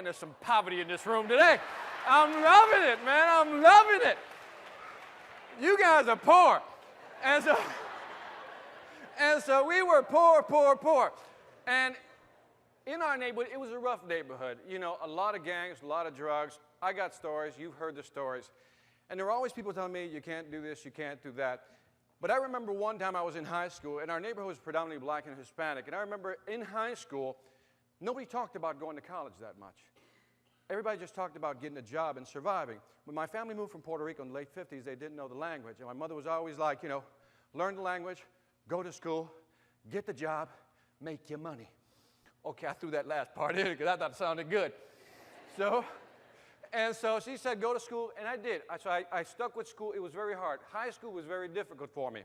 there's some poverty in this room today. I'm loving it, man. I'm loving it. You guys are poor. And so we were poor. And in our neighborhood, it was a rough neighborhood. You know, a lot of gangs, a lot of drugs. I got stories. You've heard the stories. And there were always people telling me, you can't do this, you can't do that. But I remember one time I was in high school, and our neighborhood was predominantly black and Hispanic. And I remember in high school, nobody talked about going to college that much. Everybody just talked about getting a job and surviving. When my family moved from Puerto Rico in the late 50s, they didn't know the language. And my mother was always like, you know, learn the language, go to school, get the job, make your money. Okay, I threw that last part in because I thought it sounded good. So she said, go to school, and I did. So I stuck with school. It was very hard. High school was very difficult for me.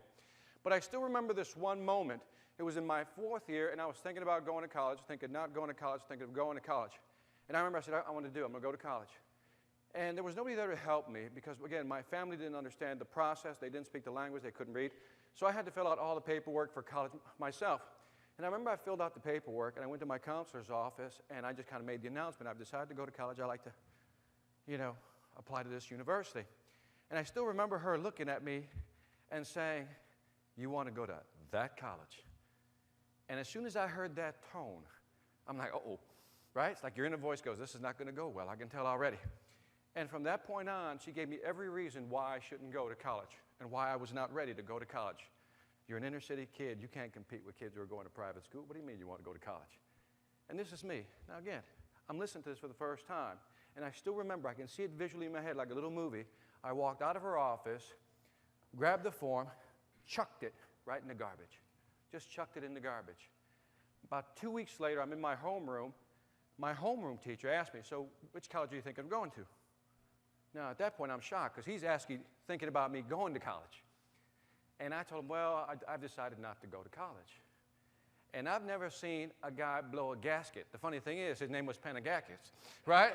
But I still remember this one moment. It was in my 4th year, and I was thinking about going to college, thinking not going to college, thinking of going to college. And I remember I said, I want to do it. I'm going to go to college. And there was nobody there to help me because, again, my family didn't understand the process. They didn't speak the language. They couldn't read. So I had to fill out all the paperwork for college myself. And I remember I filled out the paperwork, and I went to my counselor's office, and I just kind of made the announcement. I've decided to go to college. I'd like to, you know, apply to this university. And I still remember her looking at me and saying, you want to go to that college? And as soon as I heard that tone, I'm like, uh-oh, right? It's like your inner voice goes, this is not going to go well. I can tell already. And from that point on, she gave me every reason why I shouldn't go to college and why I was not ready to go to college. You're an inner city kid. You can't compete with kids who are going to private school. What do you mean you want to go to college? And this is me. Now, again, I'm listening to this for the first time, and I still remember, I can see it visually in my head like a little movie. I walked out of her office, grabbed the form, chucked it right in the garbage. Just chucked it in the garbage. About 2 weeks later, I'm in my homeroom. My homeroom teacher asked me, so which college do you think I'm going to? Now, at that point, I'm shocked because he's thinking about me going to college. And I told him, well, I've decided not to go to college. And I've never seen a guy blow a gasket. The funny thing is, his name was Panagakis, right?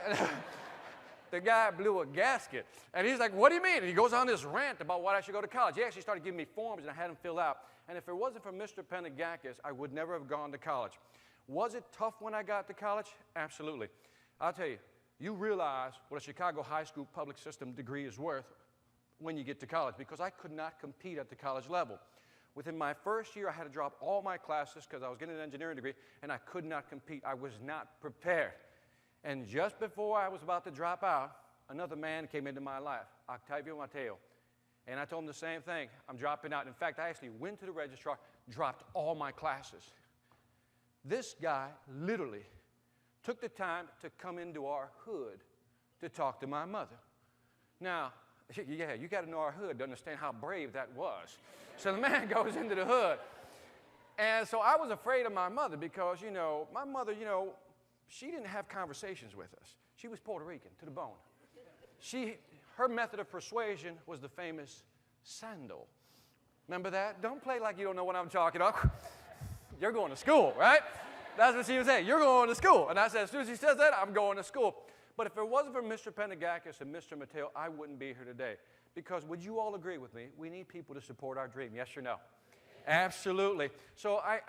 The guy blew a gasket. And he's like, what do you mean? And he goes on this rant about why I should go to college. He actually started giving me forms, and I had them fill out. And if it wasn't for Mr. Panagakis, I would never have gone to college. Was it tough when I got to college? Absolutely. I'll tell you, you realize what a Chicago high school public system degree is worth when you get to college, because I could not compete at the college level. Within my first year, I had to drop all my classes because I was getting an engineering degree, and I could not compete. I was not prepared. And just before I was about to drop out, another man came into my life, Octavio Mateo. And I told him the same thing. I'm dropping out. In fact, I actually went to the registrar, dropped all my classes. This guy literally took the time to come into our hood to talk to my mother. Now, yeah, you got to know our hood to understand how brave that was. So the man goes into the hood. And so I was afraid of my mother because, you know, my mother, you know, she didn't have conversations with us. She was Puerto Rican to the bone. Her method of persuasion was the famous sandal. Remember that? Don't play like you don't know what I'm talking about. You're going to school, right? That's what she was saying. You're going to school. And I said, as soon as she says that, I'm going to school. But if it wasn't for Mr. Panagakis and Mr. Mateo, I wouldn't be here today. Because would you all agree with me? We need people to support our dream. Yes or no? Absolutely. So I